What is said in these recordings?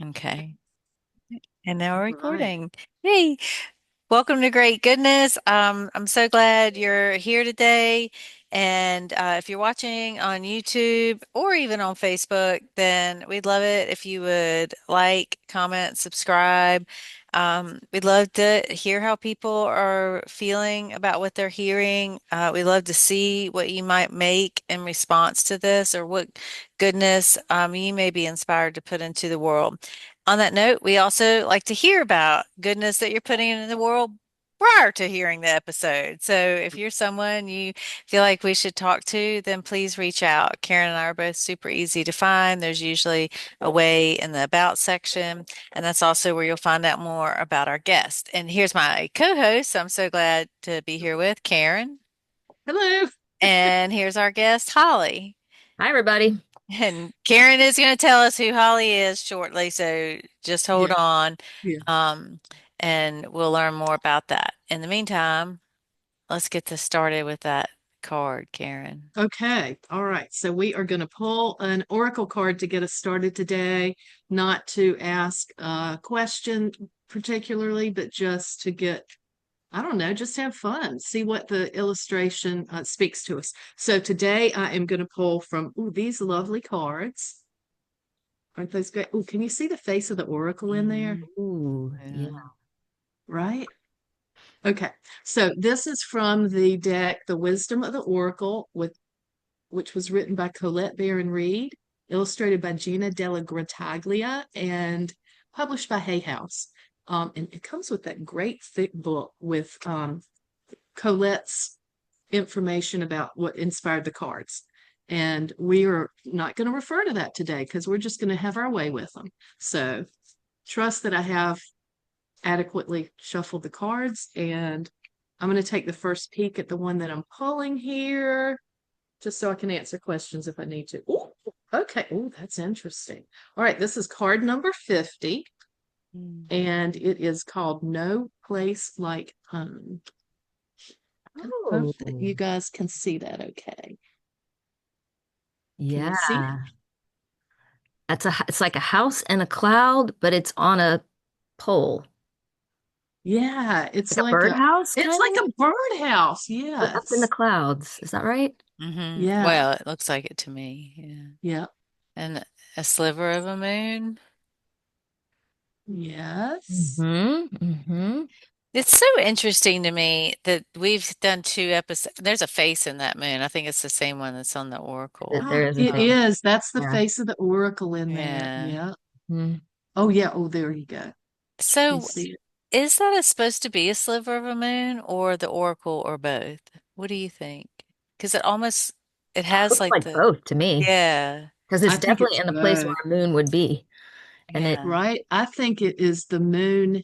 Okay. And now we're Right. recording. Hey, welcome to Great Goodness. I'm so glad you're here today. And if you're watching on YouTube or even on Facebook, then we'd love it if you would like, comment, subscribe. We'd love to hear how people are feeling about what they're hearing. We'd love to see what you might make in response to this or what goodness you may be inspired to put into the world. On that note, we also like to hear about goodness that you're putting in the world prior to hearing the episode. So if you're someone you feel like we should talk to, then please reach out. Karen and I are both super easy to find. There's usually a way in the about section, and that's also where you'll find out more about our guest. And here's my co-host. I'm so glad to be here with Karen. Hello. And here's our guest, Holly. Hi, everybody. And Karen is going to tell us who Holly is shortly, so just hold Yeah. on, Yeah. um, and we'll learn more about that. In the meantime, let's get this started with that card, Karen. Okay. All right. So we are going to pull an oracle card to get us started today, not to ask a question particularly, but just to get, I don't know, just have fun, see what the illustration speaks to us. So today I am going to pull from these lovely cards. Aren't those great? Oh, can you see the face of the oracle in there? Mhm. Ooh, yeah. Yeah. Right? Okay. So this is from the deck, The Wisdom of the Oracle, which was written by Colette Baron Reed, illustrated by Gina Della Grataglia, and published by Hay House. And it comes with that great thick book with Colette's information about what inspired the cards. And we are not going to refer to that today because we're just going to have our way with them. So trust that I have adequately shuffled the cards, and I'm going to take the first peek at the one that I'm pulling here just so I can answer questions if I need to. Ooh, okay. Oh, that's interesting. All right, this is card number 50, Mm. and it is called No Place Like Home. I hope that Oh, you guys can see that okay. Can you see it? yeah. It's like a house and a cloud, but it's on a pole. Yeah, Like a birdhouse, it's kind like of, a birdhouse. but up in the Yes. clouds. Is that right? Yeah. Well, it looks like it to me. Yeah. Yeah. And a sliver of a moon. Yes. Mm-hmm. Mm-hmm. It's so interesting to me that we've done two episodes. There's a face in that moon. I think it's the same one that's on the Oracle. There Ah, is a it thing. is. That's the Yeah. face of the oracle in there. Yeah. Yeah. Mhm. Oh, yeah. Oh, there you go. You So see it. is that supposed to be a sliver of a moon or the Oracle or both? What do you think? Because it has Looks like like the, both to me, yeah, because I it's think definitely it's in the place where both, a moon would be. And it, yeah, right? I think it is the moon.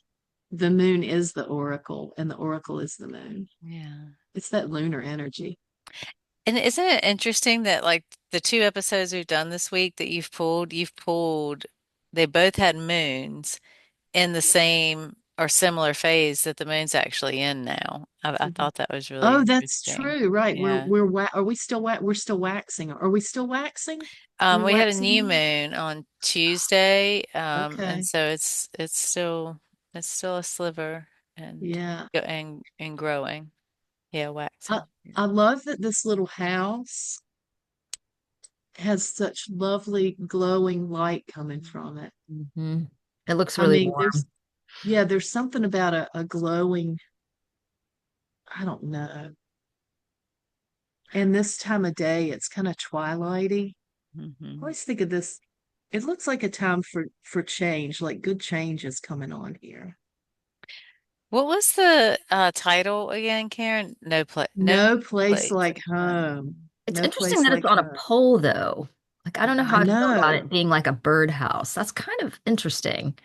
The moon is the oracle, and the oracle is the moon. yeah. It's that lunar energy. And isn't it interesting that like the two episodes we've done this week that you've pulled, they both had moons in the same or similar phase that the moon's actually in now. I Mhm. thought that was really Oh, that's interesting. true. Right. Yeah. Are we still we're still waxing? Are we still waxing? We're We had a waxing new now? moon on Tuesday, and Okay. so it's still a sliver and Yeah. and growing. Yeah, I waxing. Yeah. I love that this little house has such lovely glowing light coming from it. mhm. It looks I really mean, warm. there's something about a glowing, I don't know. And this time of day, it's kind of twilighty. I Hmm. always think of this. It looks like a time for change, like good change is coming on here. What was the title again, Karen? No No place place. like home. It's No interesting place that it's like on a home. pole, though. Like, I don't know I how I Mhm. feel about know. it being like a birdhouse. That's kind of interesting.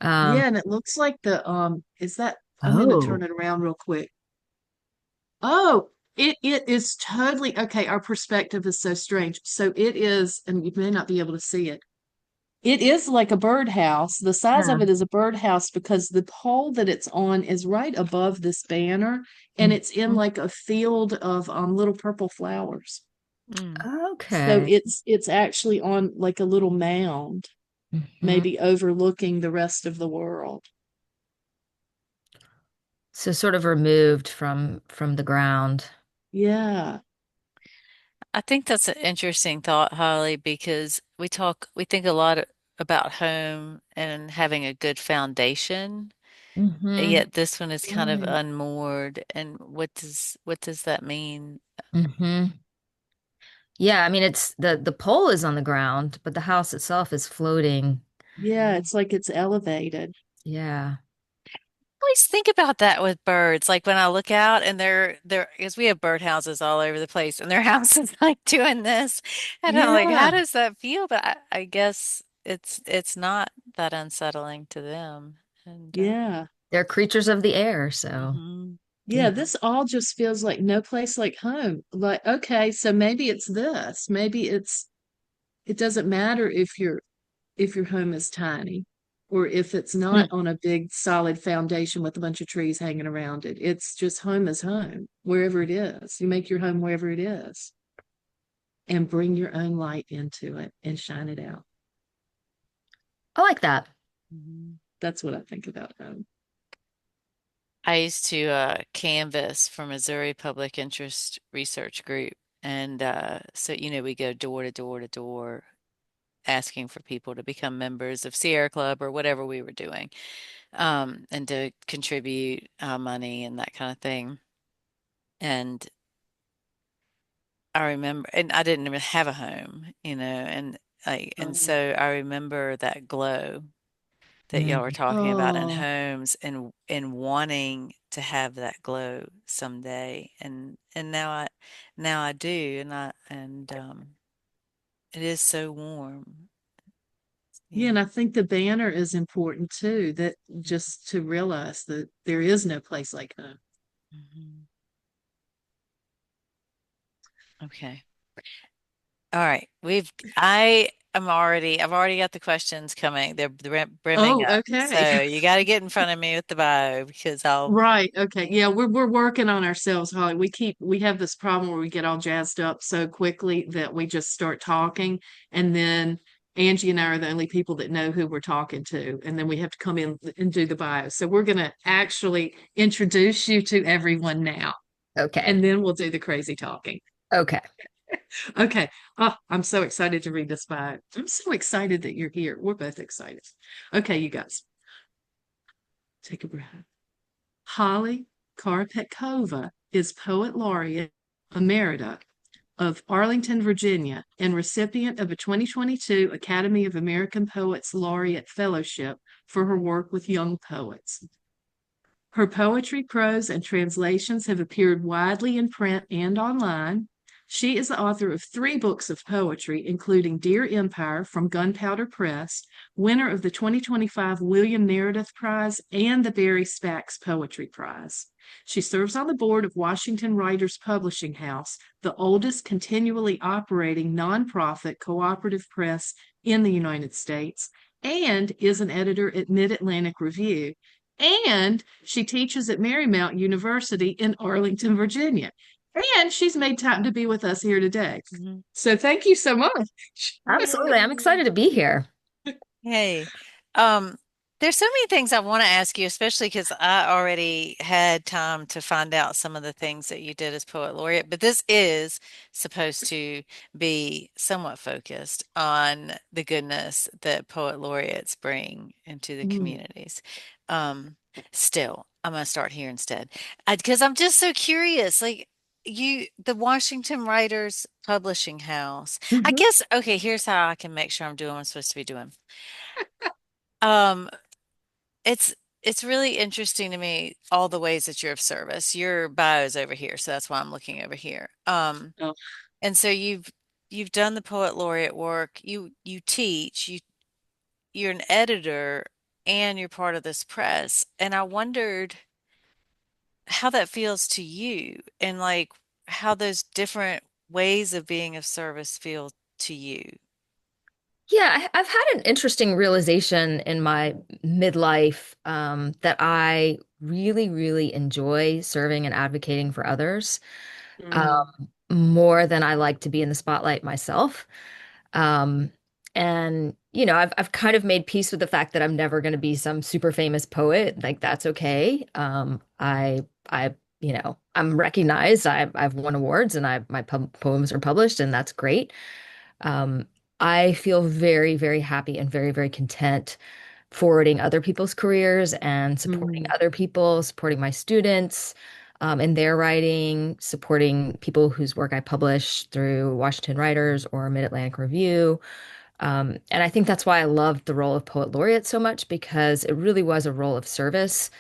Um, Yeah, and it looks like the is that I'm gonna turn oh, it around real quick. Oh, it is totally okay. Our perspective is so strange. So it is, and you may not be able to see it. It is like a birdhouse. The size of yeah. it is a birdhouse because the pole that it's on is right above this banner, and it's in Mhm. like a field of little purple flowers. Mm. So Okay. it's actually on like a little mound. Hmm. maybe overlooking the rest of the world. So sort of removed from the ground. Yeah, I think that's an interesting thought, Holly, because we think a lot about home and having a good foundation, Hmm. yet this one is kind of right. unmoored. And what does that mean? Hmm. Yeah, I mean it's the pole is on the ground, but the house itself is floating. Yeah, Mhm. it's like it's elevated. Yeah. Always think about that with birds. Like when I look out and they're because we have birdhouses all over the place and their house is like doing this. And I'm like, how Yeah, does that feel? But I guess it's not that unsettling to them. And yeah. They're creatures of the air, so mhm. Yeah, yeah. this all just feels like no place like home. Like, okay, so maybe it's this. Maybe it doesn't matter if your home is tiny or if it's Mm. not on a big solid foundation with a bunch of trees hanging around it. It's just home is home, wherever it is. You make your home wherever it is and bring your own light into it and shine it out. I like that. Mhm. That's what I think about home. I used to canvass for Missouri Public Interest Research Group. And so, we go door to door to door asking for people to become members of Sierra Club or whatever we were doing, and to contribute money and that kind of thing. And I remember, and I didn't even have a home, and Oh, so I remember that glow that y'all were Mm. talking about in oh, homes and wanting to have that glow someday. And now I do, and it is so warm. yeah. Yeah. And I think the banner is important too, that just to realize that there is no place like home. Mhm. Okay. All right. I've already got the questions coming. They're brimming Oh, up. okay. So you got to get in front of me with the bio because I'll, Right. Okay. Yeah, we're working on ourselves, Holly. We have this problem where we get all jazzed up so quickly that we just start talking, and then Angie and I are the only people that know who we're talking to, and then we have to come in and do the bio. So we're going to actually introduce you to everyone now, Okay. and then we'll do the crazy talking. Okay. Okay. Oh, I'm so excited to read this bio. I'm so excited that you're here. We're both excited. Okay, you guys, take a breath. Holly Karapetkova is Poet Laureate Emerita of Arlington, Virginia, and recipient of a 2022 Academy of American Poets Laureate Fellowship for her work with young poets. Her poetry, prose, and translations have appeared widely in print and online. She is the author of 3 books of poetry, including Dear Empire from Gunpowder Press, winner of the 2025 William Meredith Prize and the Barry Spacks Poetry Prize. She serves on the board of Washington Writers Publishing House, the oldest continually operating nonprofit cooperative press in the United States, and is an editor at Mid Atlantic Review, and she teaches at Marymount University in Arlington, Virginia. And she's made time to be with us here today. Mhm. So thank you so much. Absolutely. I'm excited to be here. Hey, um, there's so many things I want to ask you, especially because I already had time to find out some of the things that you did as poet laureate, but this is supposed to be somewhat focused on the goodness that poet laureates bring into the Mm, communities. Um, Still, I'm gonna start here instead, because I'm just so curious. Like the Washington Writers Publishing House. I Hmm. guess, okay, here's how I can make sure I'm doing what I'm supposed to be doing. Um, it's it's really interesting to me all the ways that you're of service. Your bio is over here, so that's why I'm looking over here. oh, And so you've done the poet laureate work. You teach, you're an editor, and you're part of this press. And I wondered how that feels to you and like how those different ways of being of service feel to you. Yeah, I've had an interesting realization in my midlife that I really, really enjoy serving and advocating for others mm, more than I like to be in the spotlight myself. Um, And, you know, I've kind of made peace with the fact that I'm never going to be some super famous poet. Like that's okay. I'm recognized. I've won awards and my poems are published, and that's great. Um, I feel very, very happy and very, very content forwarding other people's careers and supporting Mm, other people, supporting my students in their writing, supporting people whose work I publish through Washington Writers or Mid-Atlantic Review. And I think that's why I loved the role of Poet Laureate so much because it really was a role of service.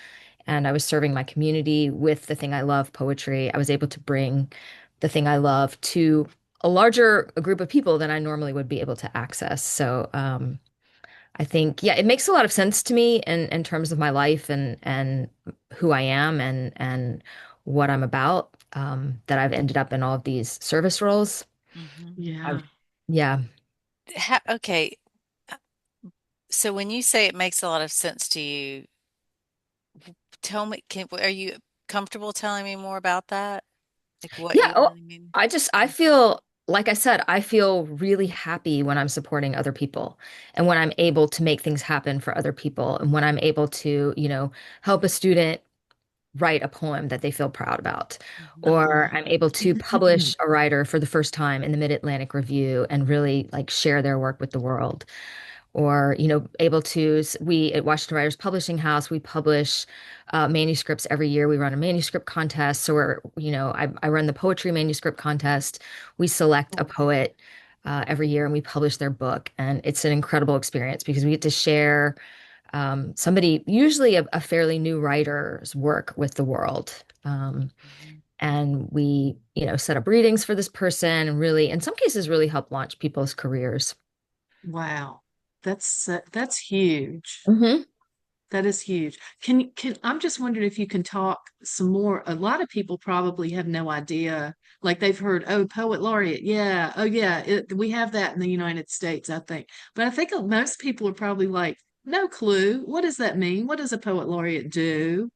And I was serving my community with the thing I love, poetry. I was able to bring the thing I love to a larger group of people than I normally would be able to access. So I think, yeah, it makes a lot of sense to me in terms of my life and who I am and what I'm about, that I've ended up in all of these service roles. Hmm. I've, yeah. yeah. Okay. uh, So when you say it makes a lot of sense to you, tell me, are you comfortable telling me more about that? Like what Yeah. you Oh, really mean? I feel, like I said, I feel really happy when I'm supporting other people and when I'm able to make things happen for other people and when I'm able to, you know, help a student write a poem that they feel proud about. Mhm. Or Oh. I'm able to publish a writer for the first time in the Mid-Atlantic Review and really like share their work with the world. Or, you know, able to, we at Washington Writers Publishing House, we publish manuscripts every year. We run a manuscript contest. So I run the poetry manuscript contest. We select a poet every year and we publish their book. And it's an incredible experience because we get to share usually a fairly new writer's work with the world. Mhm. And we, you know, set up readings for this person and really, in some cases, really help launch people's careers. Wow. That's huge. Hmm. That is huge. I'm just wondering if you can talk some more. A lot of people probably have no idea. Like they've heard, oh, poet laureate. Yeah. Oh, yeah. We have that in the United States, I think. But I think most people are probably like, no clue. What does that mean? What does a poet laureate do?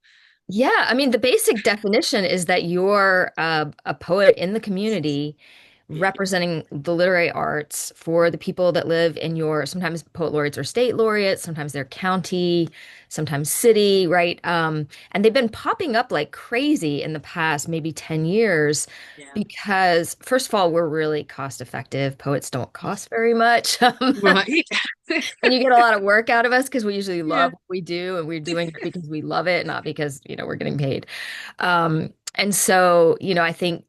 Yeah, I mean, the basic definition is that you're a poet in the community representing the literary arts for the people that live in your, sometimes poet laureates are state laureates, sometimes they're county, sometimes city, right? And they've been popping up like crazy in the past maybe 10 years Yeah. because, first of all, we're really cost effective. Poets don't cost very much. Right. And you get a lot of work out of us because we usually Yeah. love what we do and we're doing it because we love it, not because, you know, we're getting paid. And so, you know, I think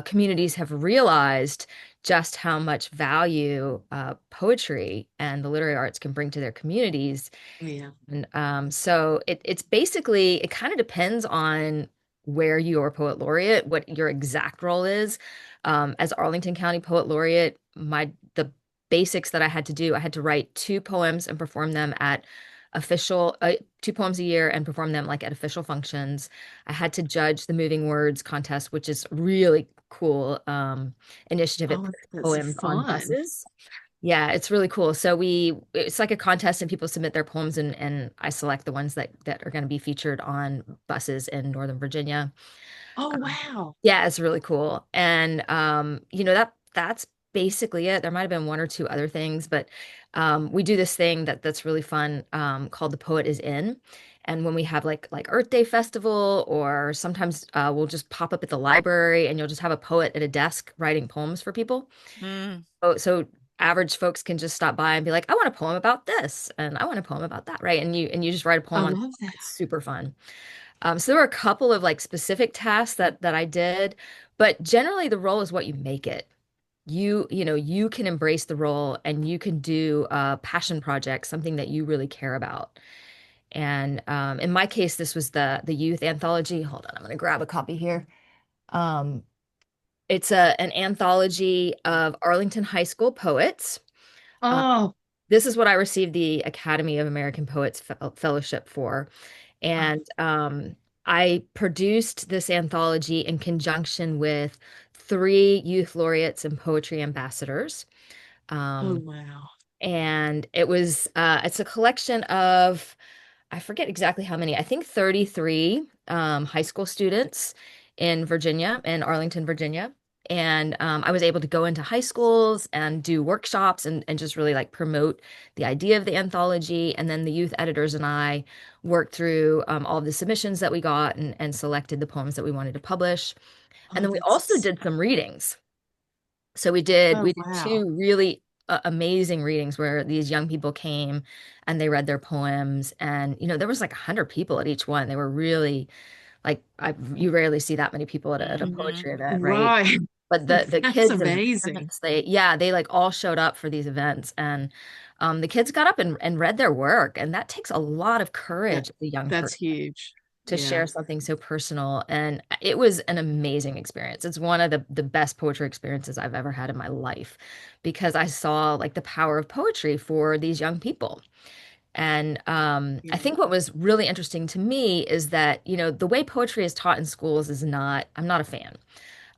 communities have realized just how much value poetry and the literary arts can bring to their communities. Yeah. And so it's basically, it kind of depends on where you're poet laureate, what your exact role is. As Arlington County Poet Laureate, the basics that I had to do, I had to write two poems and perform them at two poems a year and perform them like at official functions. I had to judge the Moving Words contest, which is really cool initiative. It Oh, puts that's poems on fun. buses. Yeah, it's really cool. So it's like a contest and people submit their poems and I select the ones that are going to be featured on buses in Northern Virginia. Oh, Um, wow. yeah, it's really cool. And you know, that's basically it. There might have been one or two other things, but we do this thing that's really fun called The Poet Is In. And when we have like Earth Day Festival, or sometimes we'll just pop up at the library and you'll just have a poet at a desk writing poems for people. Mm. So average folks can just stop by and be like, I want a poem about this, and I want a poem about that, right? And you just write a I poem on. love that. It's super fun. So there were a couple of like specific tasks that I did, but generally the role is what you make it. You know, you can embrace the role and you can do a passion project, something that you really care about. And in my case, this was the youth anthology. Hold on, I'm gonna grab a copy here. Um, it's an anthology of Arlington High School poets. Um, Oh, this is what I received the Academy of American Poets Fellowship for. oh, And I produced this anthology in conjunction with three youth laureates and poetry ambassadors. oh, Um, wow. and it's a collection of, I forget exactly how many, I think 33 high school students in Virginia, in Arlington, Virginia. And I was able to go into high schools and do workshops and just really like promote the idea of the anthology. And then the youth editors and I worked through all of the submissions that we got and selected the poems that we wanted to publish. And Oh, then we also did some readings. So oh, we did wow. two really amazing readings where these young people came and they read their poems. And, there was like 100 people at each one. They were really like, you rarely see that many people at a Hmm. poetry event, right? Right. But the That's kids and the amazing. parents, they like all showed up for these events, and the kids got up and read their work, and that takes a lot of That courage as a young that's person huge. to Yeah. share something so personal. And it was an amazing experience. It's one of the best poetry experiences I've ever had in my life because I saw like the power of poetry for these young people. And I Yeah. think what was really interesting to me is that, the way poetry is taught in schools I'm not a fan.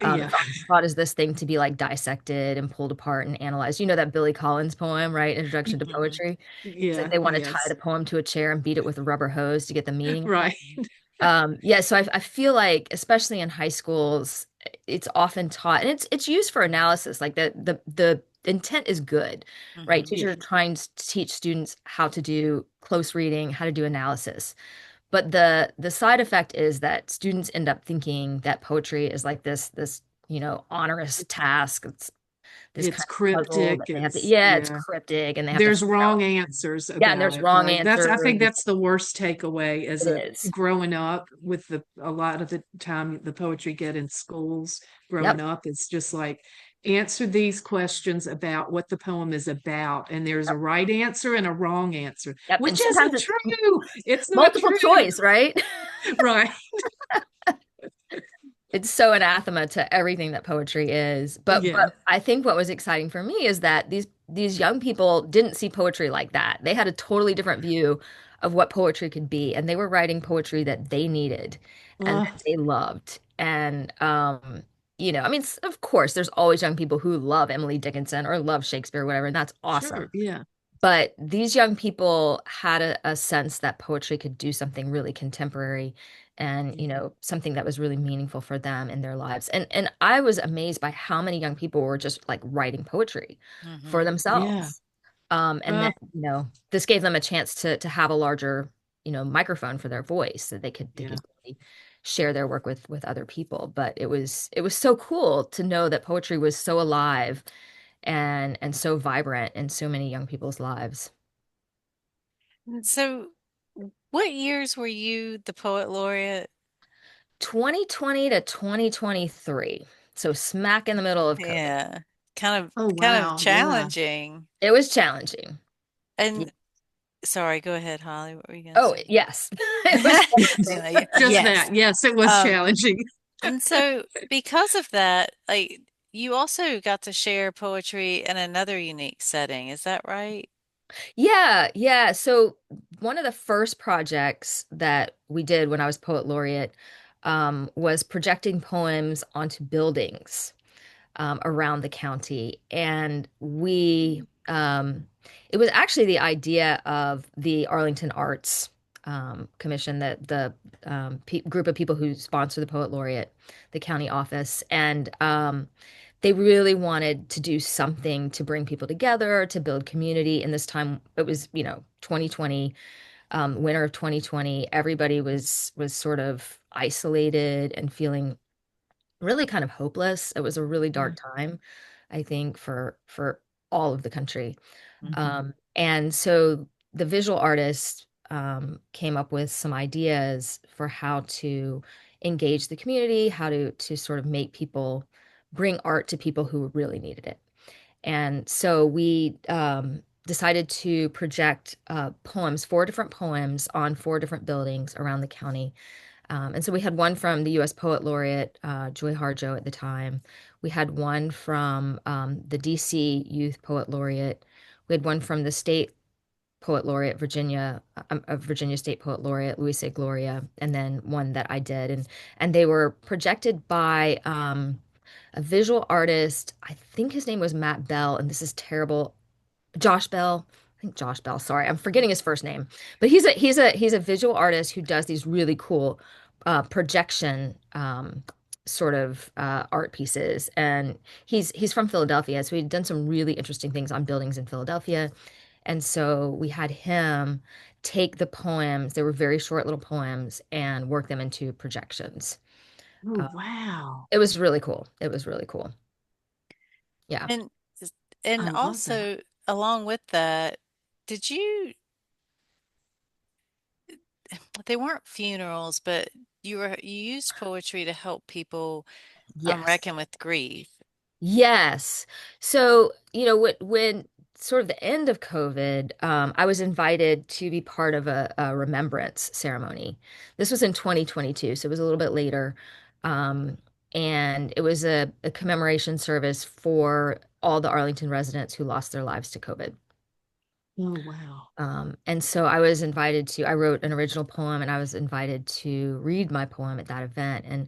Yeah. It's often taught as this thing to be like dissected and pulled apart and analyzed. You know that Billy Collins poem, right? Introduction to Hmm. Poetry. It's like Yeah. they want to tie Yes. the poem to a chair and beat it with a rubber hose to get the meaning. Right. Yeah, so I feel like, especially in high schools, it's often taught, and it's used for analysis. Like the intent is good, right? Hmm. Yeah. Teachers are trying to teach students how to do close reading, how to do analysis. But the side effect is that students end up thinking that poetry is like this, onerous task. It's this It's kind of puzzle cryptic. that they have to, It's yeah, it's yeah. cryptic, and they have to There's figure out. wrong answers Yeah, and about there's it, wrong right? That's I think answers. that's the worst takeaway as It a is. growing up with the a lot of the time the poetry get in schools growing Yep. up. It's just like answer these questions about what the poem is about, and there's a Yep. right answer and a wrong answer, Yep. And which sometimes isn't it's true. It's not multiple true. choice, right? Right. It's so anathema to everything that poetry is. But Yeah. I think what was exciting for me is that these young people didn't see poetry like that. They had a totally different view of what poetry could be, and they were writing poetry that they needed and Oh, that they loved. And I mean, of course, there's always young people who love Emily Dickinson or love Shakespeare or whatever, and that's awesome. sure. Yeah. But these young people had a sense that poetry could do something really contemporary and, Yeah. something that was really meaningful for them in their lives. And I was amazed by how many young people were just like writing poetry for Hmm. Yeah. themselves. And then, Uh, this gave them a chance to have a larger, microphone for their voice that they yeah. could really share their work with other people. But it was so cool to know that poetry was so alive and so vibrant in so many young people's lives. So, what years were you the poet laureate? 2020 to 2023. So smack in the middle of COVID. Yeah, Oh, kind of wow. Yeah. challenging. It was challenging. Yeah. And sorry, go ahead, Holly. What were you gonna Oh, say? yes. It was Saying challenging. that, yeah. Just Yes. that. Yes, it was Um, challenging. and so because of that, like you also got to share poetry in another unique setting. Is that right? Yeah, yeah. So one of the first projects that we did when I was poet laureate was projecting poems onto buildings around the county. And it was actually the idea of the Arlington Arts Commission, that the pe group of people who sponsor the Poet Laureate, the county office. And they really wanted to do something to bring people together, to build community. And this time it was, 2020, winter of 2020, everybody was sort of isolated and feeling really kind of hopeless. It was a really Yeah. dark time, I think, for all of the country. Hmm. And so the visual artist came up with some ideas for how to engage the community, how to sort of make people bring art to people who really needed it. And so we decided to project poems, four different poems on four different buildings around the county. And so we had one from the U.S. Poet Laureate, Joy Harjo at the time. We had one from the D.C. Youth Poet Laureate. We had one from the State Poet Laureate, Virginia State Poet Laureate, Luisa Gloria, and then one that I did. And they were projected by a visual artist. I think his name was Matt Bell, and this is terrible. Josh Bell. I think Josh Bell. Sorry, I'm forgetting his first name. But he's a visual artist who does these really cool projection sort of art pieces. And he's from Philadelphia, so he'd done some really interesting things on buildings in Philadelphia. And so we had him take the poems, they were very short little poems, and work them into projections. Oh, Uh, wow. it was really cool. It was really cool. Yeah. And I love that. also along with that, did you they weren't funerals, but you used poetry to help people Yes. reckon with grief. Yes. So, when sort of the end of COVID, I was invited to be part of a remembrance ceremony. This was in 2022, so it was a little bit later. Um, and it was a commemoration service for all the Arlington residents who lost their lives to COVID. Oh, wow. And so I wrote an original poem and I was invited to read my poem at that event. And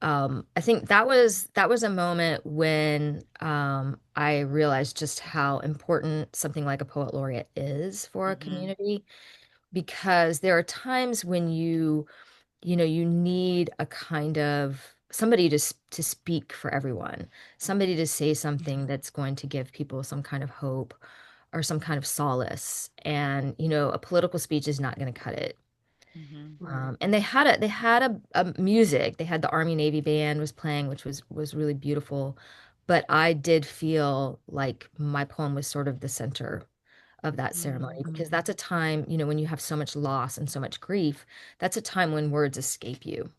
I think that was a moment when I realized just how important something like a poet laureate is for a Hmm. community, because there are times when you need a kind of somebody to speak for everyone, somebody to say something Yeah. that's going to give people some kind of hope or some kind of solace. And a political speech is not going to cut it. Hmm. Right. And they had a music. They had the Army Navy band was playing, which was really beautiful. But I did feel like my poem was sort of the center of that ceremony, Mhm. because that's a time, when you have so much loss and so much grief, that's a time when words escape you.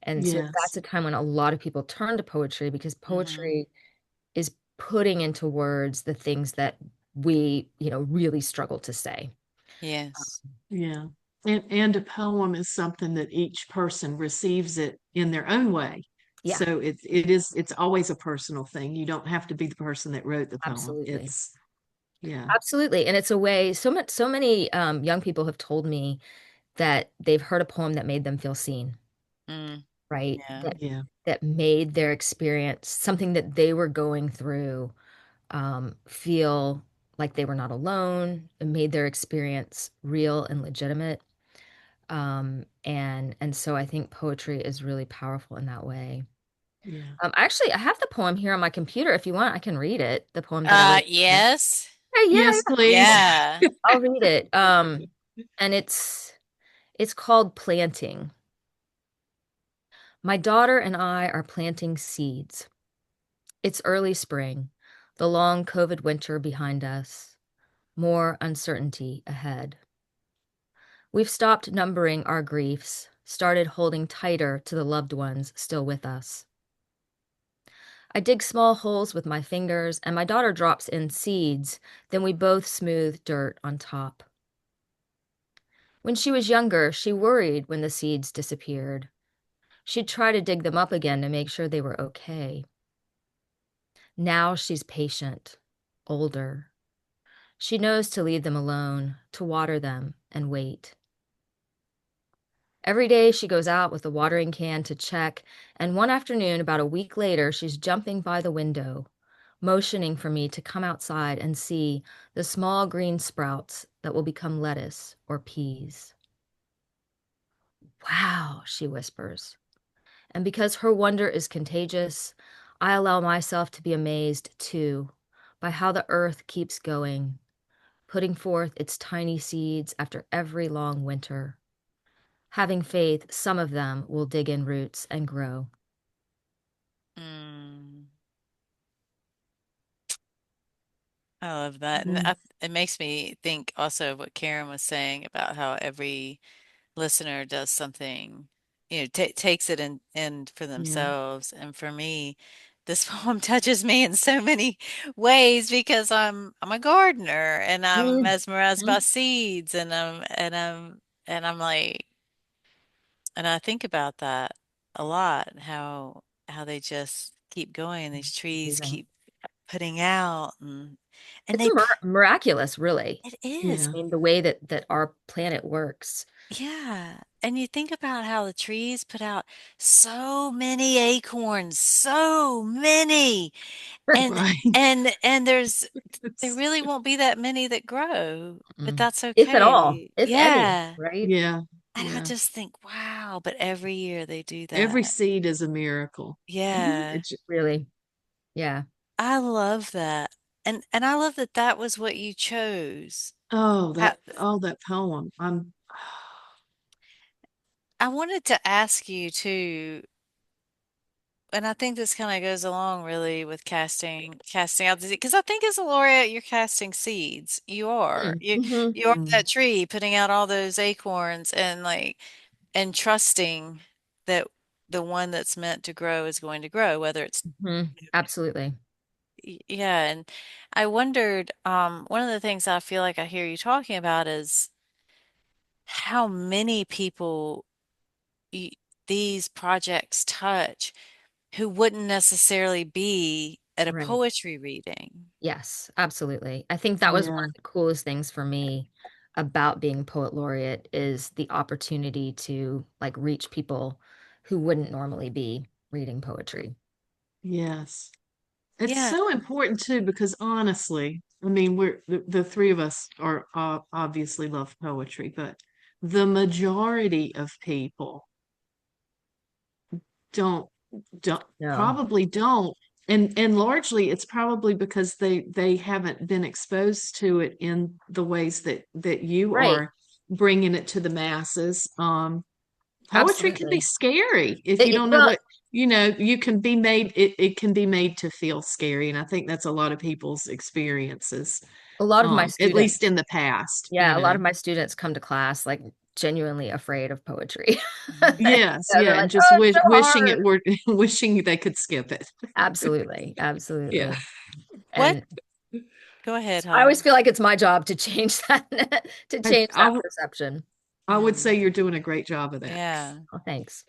And so that's Yes. a time when a lot of people turn to poetry, because Hmm. poetry is putting into words the things that we, really struggle to say. Yes. Yeah. And a poem is something that each person receives it in their own way. Yeah, So it's always a personal thing. You don't have to be the person that wrote the poem. absolutely. It's yeah. Absolutely. And it's a way, so many young people have told me that they've heard a poem that made them feel seen, Mm. right? Yeah. That made their experience, something that they were going through, feel like they were not alone. It made their experience real and legitimate. And so I think poetry is really powerful in that way. Yeah. Actually, I have the poem here on my computer. If you want, I can read it. The poem that I wrote. Yes. Hey, yeah, Yes, yeah. please. Yeah. I'll read it. And it's called Planting. My daughter and I are planting seeds. It's early spring, the long COVID winter behind us, more uncertainty ahead. We've stopped numbering our griefs, started holding tighter to the loved ones still with us. I dig small holes with my fingers, and my daughter drops in seeds, then we both smooth dirt on top. When she was younger, she worried when the seeds disappeared. She'd try to dig them up again to make sure they were okay. Now she's patient, older. She knows to leave them alone, to water them and wait. Every day she goes out with a watering can to check, and one afternoon, about a week later, she's jumping by the window, motioning for me to come outside and see the small green sprouts that will become lettuce or peas. Wow, she whispers. And because her wonder is contagious, I allow myself to be amazed too by how the earth keeps going, putting forth its tiny seeds after every long winter. Having faith, some of them will dig in roots and grow. Mm. I love that. And Mhm. it makes me think also of what Karen was saying about how every listener does something, takes it in for Yeah. themselves. And for me, this poem touches me in so many ways because I'm a gardener and I'm Mhm. mesmerized by seeds and I'm like, and I think about that a lot, how they just keep going. These trees Amazing. keep putting out and It's miraculous, really. it Yeah. I is. mean, the way that our planet works. Yeah. And you think about how the trees put out so many acorns, so many. And Right. there really won't be that many that grow, but Mm. that's If at all, okay. if any, Yeah. right? Yeah. And I Yeah. just think, wow, wow, but every year they do Every that. seed is a miracle. Yeah. It's, Really. Yeah. I love that. And I love that that was what you chose. How, that poem. I wanted to ask you too, and I think this kind of goes along really with casting out the seed, because I think as a laureate, you're casting seeds. You are. Mm-hmm. You are Mm, that tree putting out all those acorns and and trusting that the one that's meant to grow is going to grow, whether it's Hmm. Absolutely. yeah. And I wondered, one of the things I feel like I hear you talking about is how many people y these projects touch who wouldn't necessarily be at a Right. poetry reading. Yes, absolutely. I think that was one yeah. of the coolest things for me about being poet laureate is the opportunity to like reach people who wouldn't normally be reading poetry. Yes. It's Yeah. so important too, because honestly, I mean, the three of us are obviously love poetry, but the majority of people don't don't No. probably don't, and largely it's probably because they haven't been exposed to it in the ways that you Right. are bringing it to the masses. Poetry can be Absolutely. scary if you don't know Well, what, you know, you can be made, it can be made to feel scary. And I think that's a lot of people's experiences, a lot of my at least students, in the past, you yeah, a lot know. of my students come to class like genuinely afraid of poetry. Yes, Yeah, they're yeah, like, and just oh, it's so wishing hard. it were wishing they could skip it. Absolutely. Yeah. Absolutely. What? And Go ahead, I always hon. feel like it's my job to change that to I, change I, that w- perception. I would say you're doing a great job of that. Yeah. Oh, thanks.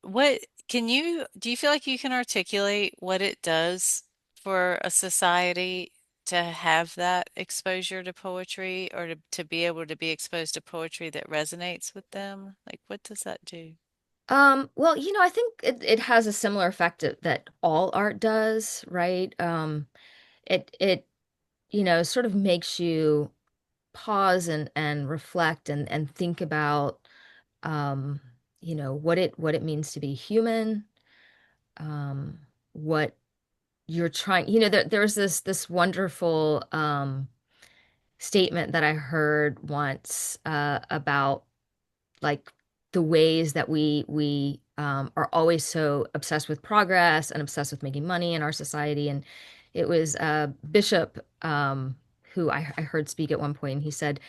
What do you feel like you can articulate what it does for a society to have that exposure to poetry or to be able to be exposed to poetry that resonates with them? Like, what does that do? Well, I think it has a similar effect that all art does, right? It sort of makes you pause and reflect and think about um, what it means to be human, um, what you're trying, there's this wonderful statement that I heard once about like the ways that we are always so obsessed with progress and obsessed with making money in our society. And it was Bishop who I heard speak at one point, and he said,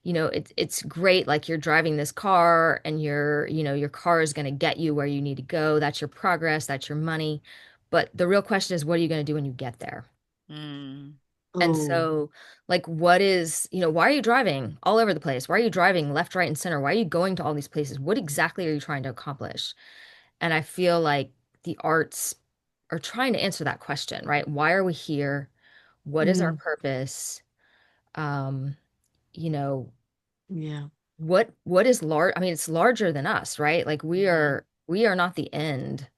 it's great, like you're driving this car and your car is going to get you where you need to go. That's your progress, that's your money. But the real question is, what are you going to do when you get there? Mm, And Oh, so, like, why are you driving all over the place? Why are you driving left, right, and center? Why are you going to all these places? What exactly are you trying to accomplish? And I feel like the arts are trying to answer that question, right? Why are we here? What is our mm, purpose? Um, you know, yeah, what is large? I mean, it's larger than us, right? Like mhm. we are not the end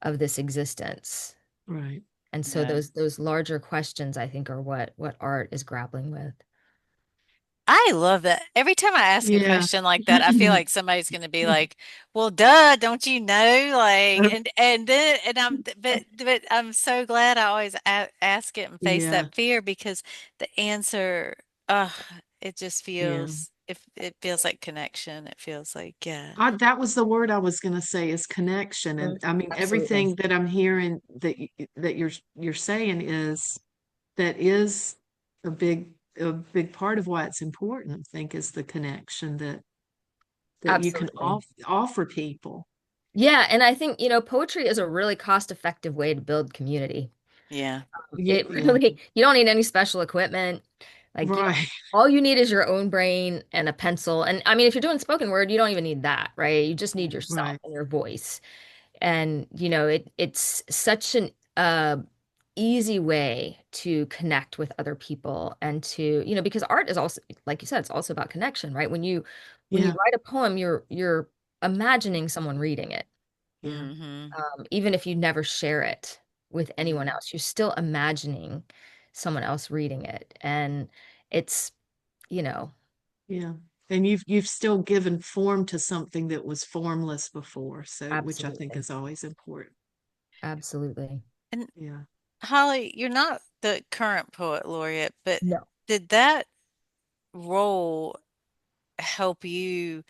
of this existence. right. And so Yeah. those larger questions, I think, are what art is grappling with. I love that. Every time I ask a Yeah. question like that, I feel like somebody's going to be like, "Well, duh, don't you know?" Like, and then and but I'm so glad I always ask it and face Yeah, that fear because the answer, uh, it just yeah. feels it feels like connection. It feels like yeah. That was the word I was going to say is connection. And Mhm. I mean, Absolutely. everything that I'm hearing that you're saying is that is a big part of why it's important, I think, is the connection that you can Absolutely. offer people. Yeah, and I think, poetry is a really cost-effective way to build community. Yeah, It yeah, really, you don't need any special equipment. Like, right, all you need is your own brain and a pencil. And I mean, if you're doing spoken word, you don't even need that, right? You just need yourself right. and your voice. And, it's such an easy way to connect with other people and to, because art is also, like you said, it's also about connection, right? When you Yeah, write a poem, you're imagining someone reading it. yeah, Mm-hmm. Even if you never share it with anyone yeah, else, you're still imagining someone else reading it. And it's, you know, yeah. And you've still given form to something that was formless before, so which I think Absolutely. is always important. Absolutely. And Yeah. Holly, you're not the current poet laureate, but No. did that role help you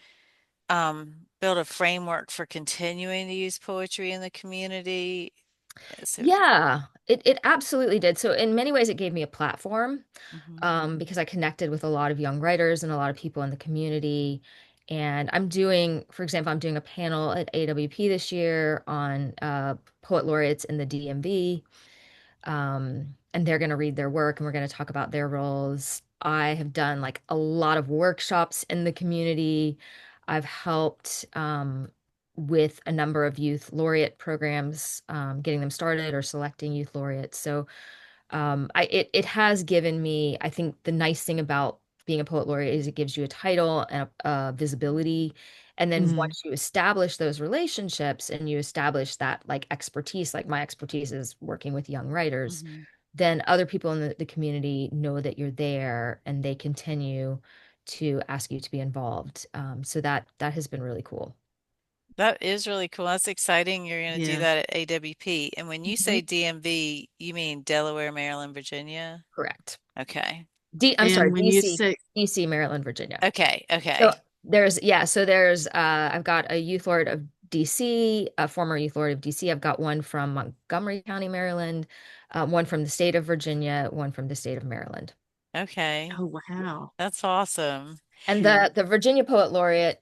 build a framework for continuing to use poetry in the community? So, Yeah, it absolutely did. So in many ways, it gave me a platform mhm, because I connected with a lot of young writers and a lot of people in the community. And I'm doing, for example, I'm doing a panel at AWP this year on poet laureates in the DMV. And they're going to read their work and we're going to talk about their roles. I have done like a lot of workshops in the community. I've helped with a number of youth laureate programs, getting them started or selecting youth laureates. So it has given me, I think the nice thing about being a poet laureate is it gives you a title and a visibility. And then Mm, once you establish those relationships and you establish that like expertise, like my expertise is working with young writers, mhm. then other people in the community know that you're there and they continue to ask you to be involved. So that has been really cool. That is really cool. That's exciting. You're going to do yeah. that at AWP. And when you say Mhm. DMV, you mean Delaware, Maryland, Virginia? Correct. Okay. I'm sorry, And when you DC, say, DC, Maryland, Virginia. Okay. So Okay. there's I've got a youth laureate of DC, a former youth laureate of DC. I've got one from Montgomery County, Maryland, one from the state of Virginia, one from the state of Maryland. Okay. oh wow, That's awesome. And yeah, the Virginia Poet Laureate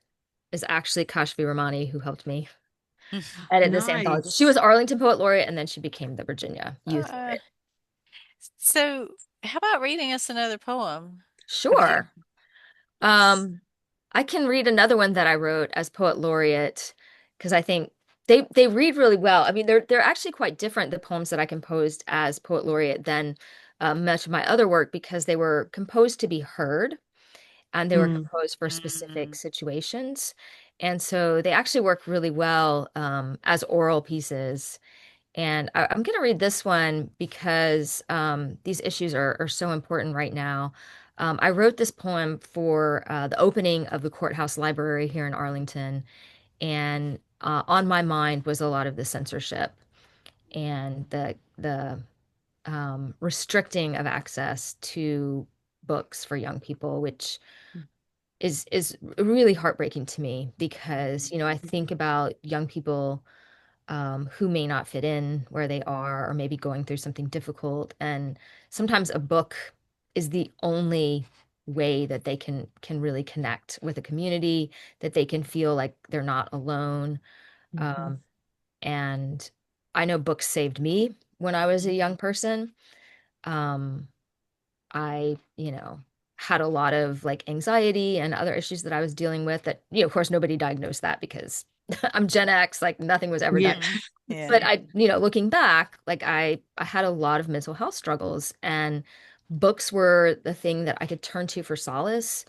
is actually Kashfi Ramani, who helped me edit this anthology. She nice. was Arlington Poet Laureate, and then she became the Virginia Youth Uh, Laureate. so how about reading us another poem? Have you? Sure. Um, I can read another one that I wrote as poet laureate because I think they read really well. I mean, they're actually quite different, the poems that I composed as poet laureate than much of my other work because they were composed to be heard and they were Mm, composed for specific Mm, situations. And so they actually work really well as oral pieces. And I'm going to read this one because these issues are so important right now. I wrote this poem for the opening of the courthouse library here in Arlington, and on my mind was a lot of the censorship and the restricting of access to books for young people, which is really heartbreaking to me because, I think about young people who may not fit in where they are or maybe going through something difficult. And sometimes a book is the only way that they can really connect with a community, that they can feel like they're not alone. mhm, Um, and I know books saved me when I was a young person. Um, I had a lot of like anxiety and other issues that I was dealing with that, of course, nobody diagnosed that because I'm Gen X, like nothing was ever yeah. diagnosed. mhm. But Yeah. looking back, like I had a lot of mental health struggles and books were the thing that I could turn to for solace.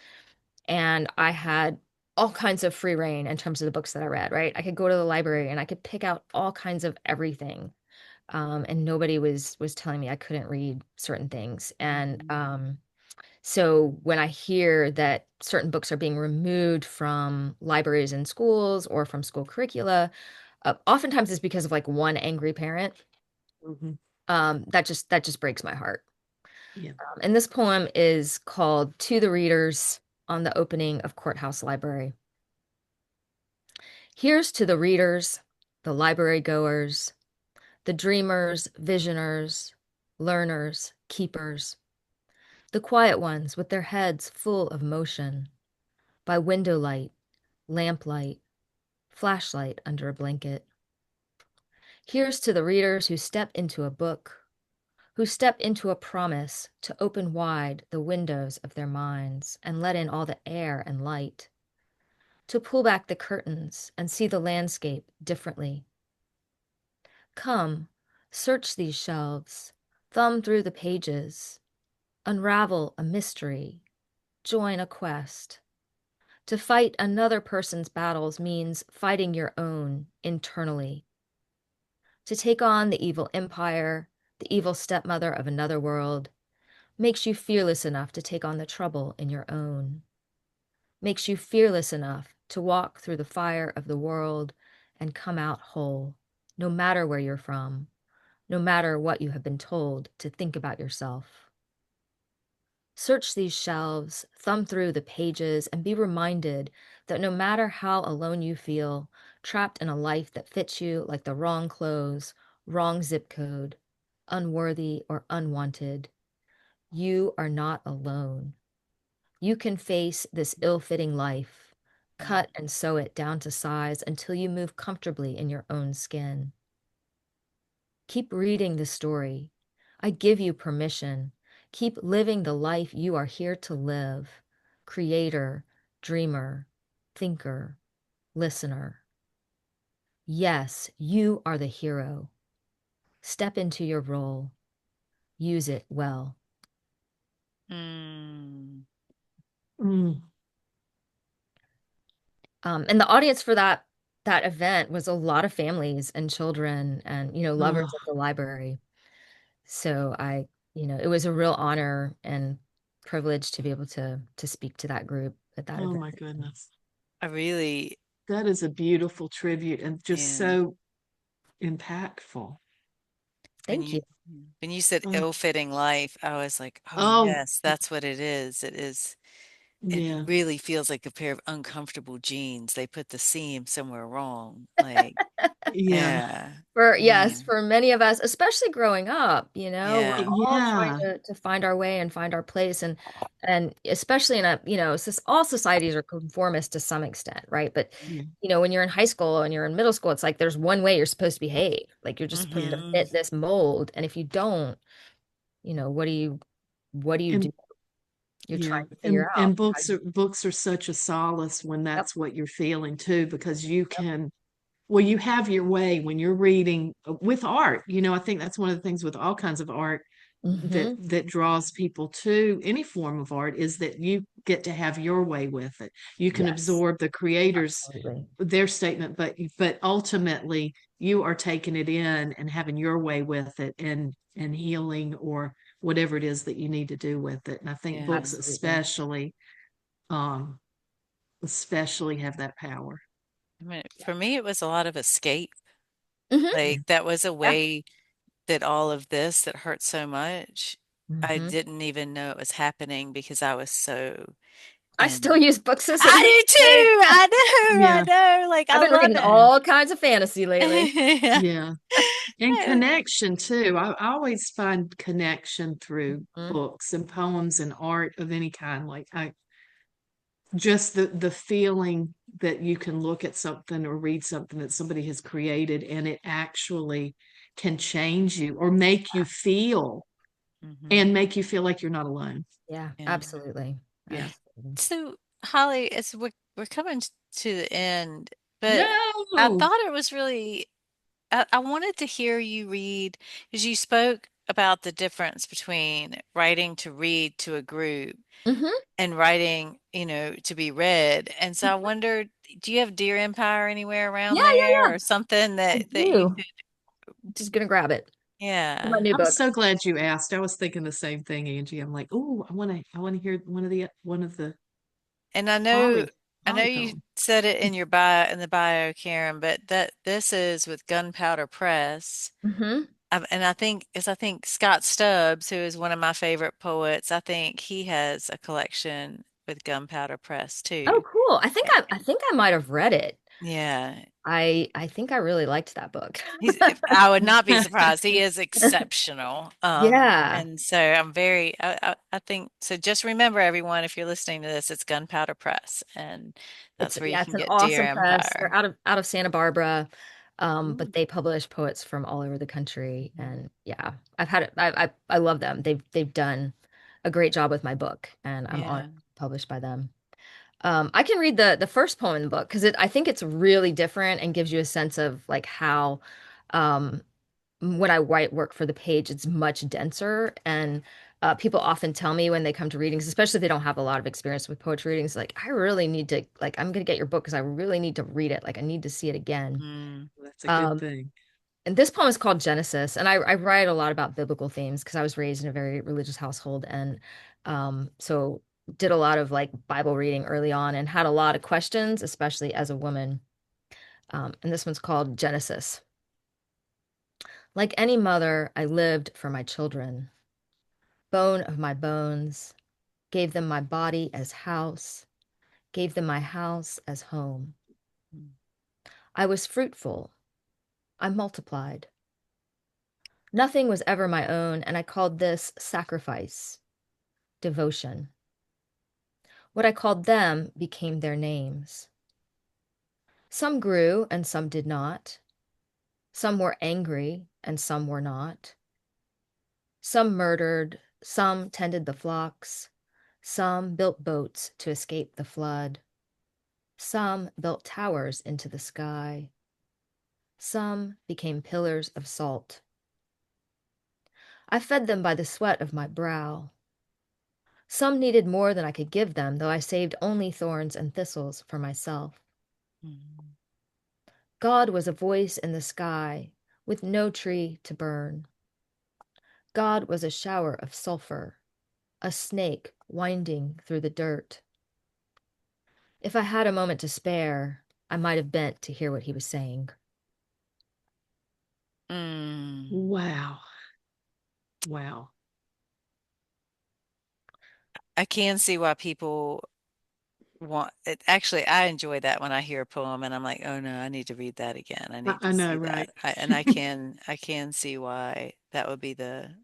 And I had all kinds of free reign in terms of the books that I read, right? I could go to the library and I could pick out all kinds of everything. And nobody was telling me I couldn't read certain things. And Mhm, so when I hear that certain books are being removed from libraries and schools or from school curricula, oftentimes it's because of like one angry parent. mhm, That just breaks my heart. yeah. And this poem is called "To the Readers on the Opening of Courthouse Library." Here's to the readers, the library goers, the dreamers, visioners, learners, keepers, the quiet ones with their heads full of motion, by window light, lamplight, flashlight under a blanket. Here's to the readers who step into a book, who step into a promise to open wide the windows of their minds and let in all the air and light, to pull back the curtains and see the landscape differently. Come, search these shelves, thumb through the pages, unravel a mystery, join a quest. To fight another person's battles means fighting your own internally. To take on the evil empire, the evil stepmother of another world, makes you fearless enough to take on the trouble in your own. makes you fearless enough to walk through the fire of the world and come out whole, no matter where you're from, no matter what you have been told to think about yourself. Search these shelves, thumb through the pages, and be reminded that no matter how alone you feel, trapped in a life that fits you like the wrong clothes, wrong zip code, unworthy or unwanted, you are not alone. You can face this ill-fitting life, cut and sew it down to size until you move comfortably in your own skin. Keep reading the story. I give you permission. Keep living the life you are here to live. Creator, dreamer, thinker, listener. Yes, you are the hero. Step into your role. Use it well. Mm. Mm. And the audience for that event was a lot of families and children and, lovers Oh, of the library. So it was a real honor and privilege to be able to speak to that group at that oh event. my goodness. I really, That is a beautiful tribute and just yeah. so impactful. When Thank you. you said Oh, ill-fitting life, I was like, oh oh, yes, that's what it is. It yeah, really feels like a pair of uncomfortable jeans. They put the seam somewhere wrong. Like, yeah, yeah, yeah, Yes, for many of us, especially growing up, we're yeah, all trying yeah, to find our way and find our place and especially in all societies are conformist to some extent, right? But yeah. when you're in high school and you're in middle school, it's like there's one way you're supposed to behave. Like you're just supposed to hmm fit this mold. And if you don't, what do you do? And You're yeah, trying to figure out and how books are such a solace when yep. that's what you're feeling too, because you Yep. can, well, you have your way when you're reading with art. I think that's one of the things with all kinds of art that Hmm. draws people to any form of art is that you get to have your way with it. You can Yes, absorb the creators absolutely. their statement, but ultimately you are taking it in and having your way with it and healing or whatever it is that you need to do with it. And I think yeah. books Absolutely. um especially have that power. I mean, for me, it was a lot of escape. Hmm. Like that was a Yeah. way that all of this that hurt so much, I Hmm. didn't even know it was happening because I was so I still in. use books as an I do escape. too. I Yeah, know. Like I've I been love reading it. all kinds of fantasy lately. Yeah. yeah. And connection too. I always find connection through Mhm. books and poems and art of any kind. Like I just the feeling that you can look at something or read something that somebody has created and it actually can change you or hmm make you feel like you're not alone. Yeah, Yeah. absolutely. Yeah. Absolutely. So, Holly, as we're coming to the end, but I No. thought it was really I wanted to hear you read because you spoke about the difference between writing to read to a group Hmm. and writing, to be read. And so I wondered, do you have Dear Empire anywhere Yeah, around yeah, there yeah. or something I that you do. could, Just gonna grab it. My yeah. new I'm book. so glad you asked. I was thinking the same thing, Angie. I'm like, oh, I want to hear one of the And Holly I know Holly you poems. said it in your bio in the bio, Karen, but that this is with Gunpowder Press. Hmm. And I think Scott Stubbs, who is one of my favorite poets, I think he has a collection with Gunpowder Press Oh, too. cool. I think I might have read it. Yeah. I think I really liked that book. I would not be surprised. He is exceptional. Yeah. And so I'm very, I think, so just remember everyone, if you're listening to this, it's Gunpowder Press, and It's that's where you yeah, it's can an get Dear awesome press. They're Empire. out of Santa Barbara, Mm, but they publish poets from all over the country. And yeah, I've had it. I love them. They've done a great job with my book, and I'm honored Yeah. to be published by them. I can read the first poem in the book because I think it's really different and gives you a sense of like how um, when I write work for the page, it's much denser. And people often tell me when they come to readings, especially if they don't have a lot of experience with poetry readings, like, I really need to, like, I'm going to get your book because I really need to read it. Like, I need to see it again. Mm, that's a good Um, thing. and this poem is called Genesis. And I write a lot about biblical themes because I was raised in a very religious household. And so did a lot of like Bible reading early on and had a lot of questions, especially as a woman. And this one's called Genesis. Like any mother, I lived for my children, bone of my bones, gave them my body as house, gave them my house as home. I was fruitful. I multiplied. Nothing was ever my own, and I called this sacrifice, devotion. What I called them became their names. Some grew and some did not. Some were angry and some were not. Some murdered, some tended the flocks, some built boats to escape the flood. Some built towers into the sky. Some became pillars of salt. I fed them by the sweat of my brow. Some needed more than I could give them, though I saved only thorns and thistles for myself. Mm. God was a voice in the sky with no tree to burn. God was a shower of sulfur, a snake winding through the dirt. If I had a moment to spare, I might have bent to hear what he was saying. Mm. Wow. Wow. I can see why people want it. Actually, I enjoy that when I hear a poem and I'm like, oh no, I need to read that again. I need I to know, see right? that. I can see why that would be the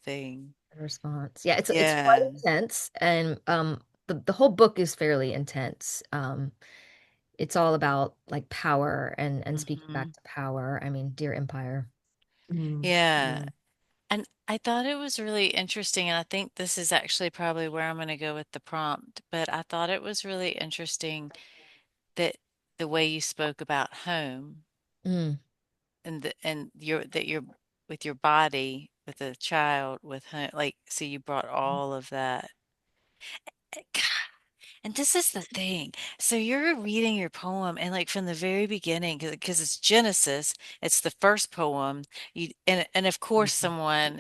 thing. Response. Yeah, it's quite Yeah. intense, and the whole book is fairly intense. It's all about like power and speaking back Hmm. to power. I mean, Dear Empire. Yeah. Yeah. And I thought it was really interesting, and I think this is actually probably where I'm going to go with the prompt, but I thought it was really interesting that the way you spoke about home Mm, and your that you're with your body, with a child, with home, like so you brought all of that. And this is the thing. So you're reading your poem, and like from the very beginning, because it's Genesis, it's the first poem. And of course, Mhm. someone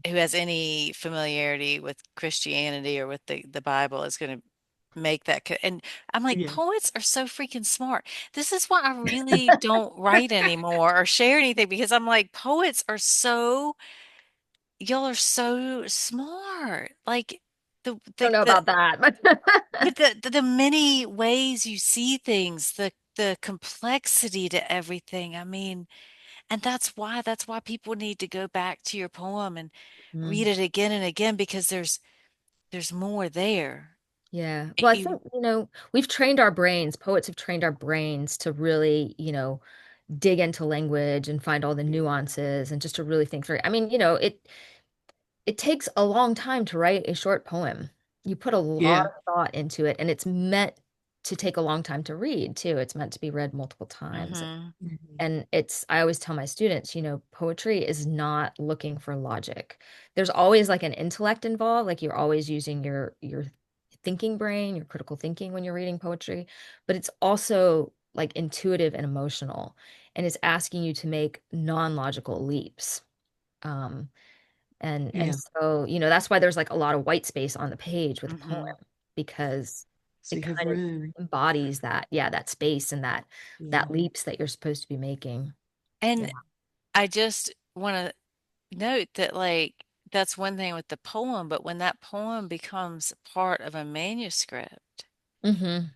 who has any familiarity with Christianity or with the Bible is going to make that. And I'm like, Yeah. poets are so freaking smart. This is why I really don't write anymore or share anything because I'm like, poets are so, y'all are so smart. Like the I don't the know the about that, but but the many ways you see things, the complexity to everything. I mean, and that's why people need to go back to your poem and read Mm, it again and again because there's more there. yeah. It- Well, I you, think, we've trained our brains, poets have trained our brains to really, dig into language and find all the nuances and just to really think through. I mean, it takes a long time to write a short poem. You put a lot Yeah. of thought into it, and it's meant to take a long time to read too. It's meant to be read multiple times. mhm. Mhm. And I always tell my students, poetry is not looking for logic. There's always like an intellect involved, like you're always using your thinking brain, your critical thinking when you're reading poetry, but it's also like intuitive and emotional, and it's asking you to make non-logical leaps. Um, and Yeah. so, that's why there's like a lot of white space on the page with a poem Mhm. because So it you have kind of room. embodies that, yeah, that space and that Yeah. leaps that you're supposed to be making. Yeah. And I just want to note that like that's one thing with the poem, but when that poem becomes part of a manuscript, Hmm.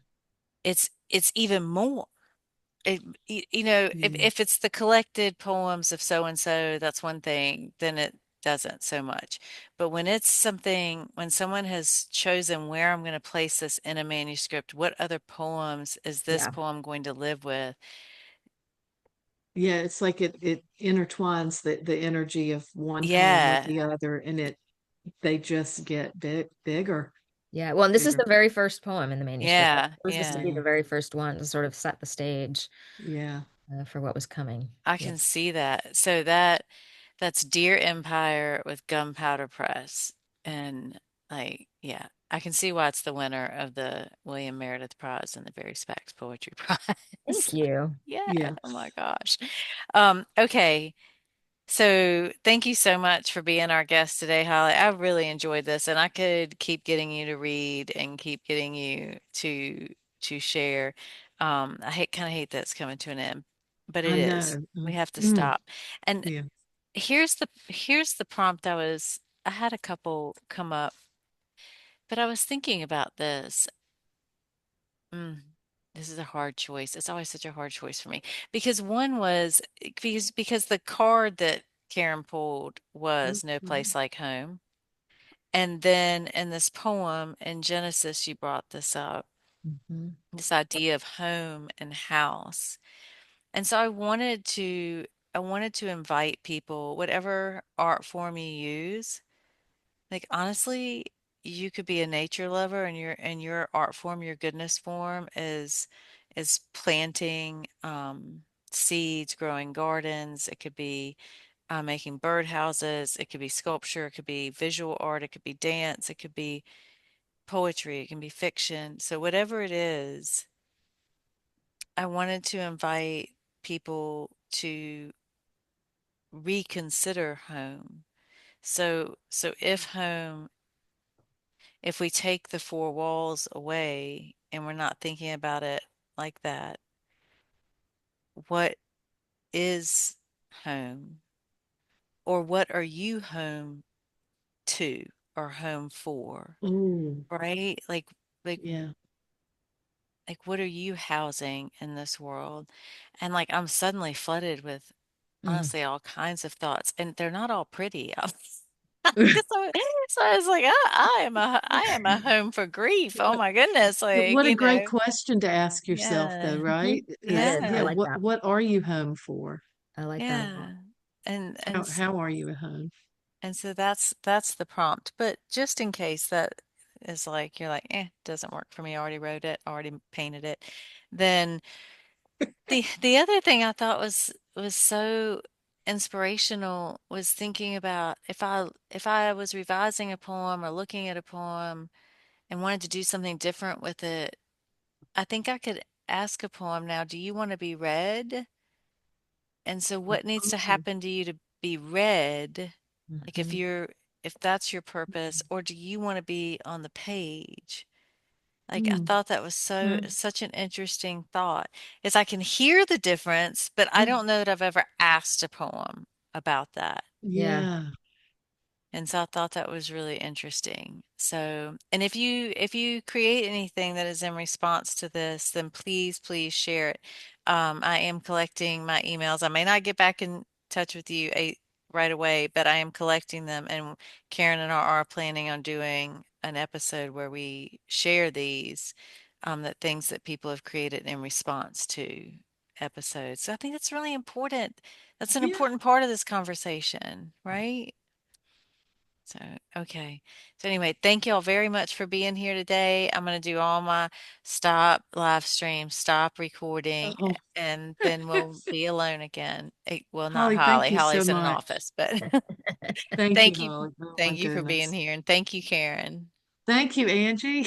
it's even more. If, Yeah. if it's the collected poems of so and so, that's one thing, then it doesn't so much. But when it's something, when someone has chosen where I'm going to place this in a manuscript, what other poems is this Yeah. poem going to live with? Yeah. It's like it intertwines the energy of one poem with Yeah, the other, and they just get bigger, Yeah. Well, and this is bigger. the very first poem in the manuscript. yeah, It was just to yeah. be Yeah. the very first one to sort of set the stage Yeah. for what was coming. I Yeah. can see that. So that's Dear Empire with Gunpowder Press. And like, yeah, I can see why it's the winner of the William Meredith Prize and the Barry Spacks Poetry Prize. Thank you. Yeah, Yeah. oh my gosh. Okay. So thank you so much for being our guest today, Holly. I really enjoyed this, and I could keep getting you to read and keep getting you to share. I hate kind of hate that it's coming to an end, but it I is. know. We have to Mm, stop. And yeah. here's the prompt I had a couple come up, but I was thinking about this. Mm, this is a hard choice. It's always such a hard choice for me because one was because the card that Karen pulled was No Mhm. Place Like Home. And then in this poem in Genesis, you brought this up, Mhm. this idea of home and house. And so I wanted to invite people, whatever art form you use, like honestly, you could be a nature lover and your art form, your goodness form is planting seeds, growing gardens. It could be making birdhouses. It could be sculpture. It could be visual art. It could be dance. It could be poetry. It can be fiction. So whatever it is, I wanted to invite people to reconsider home. So if we take the four walls away and we're not thinking about it like that, what is home? Or what are you home to or home for? Oh, Right? Like yeah. like what are you housing in this world? And like I'm suddenly flooded with Mm. honestly all kinds of thoughts and they're not all pretty. So, so I was like, I am a home for grief. Oh What my goodness. Like, what a great question to ask yourself, though, yeah, right? That Is, is. I yeah, yeah, like what that. what are you home for? I like that a lot. yeah. And How are you at home? and so that's the prompt. But just in case that is like you're like, doesn't work for me. I already wrote it, already painted it. Then the other thing I thought was so inspirational was thinking about if I was revising a poem or looking at a poem and wanted to do something different with it, I think I could ask a poem now, do you want to be read? And so what needs to Oh, happen to you to be read? Like Hmm. if that's your purpose, or do you want to be on the page? Like I mm, thought that was such an interesting thought. Is I can hear the difference, but I mm, don't know that I've ever asked a poem about that. Yeah. yeah, And so I thought that was really interesting. So, and if you create anything that is in response to this, then please share it. I am collecting my emails. I may not get back in touch with you right away, but I am collecting them. And Karen and I are planning on doing an episode where we share these that things that people have created in response to episodes. So I think that's really important. That's an yeah. important part of this conversation, right? So, okay. So anyway, thank you all very much for being here today. I'm going to do all my stop live stream, stop recording, Oh, and then we'll be alone again. Well, not Holly, thank Holly. you so Holly's in an much. office, but Thank you, thank you. Holly. Oh my Thank you for being goodness. here and thank you, Karen. Thank you, Angie.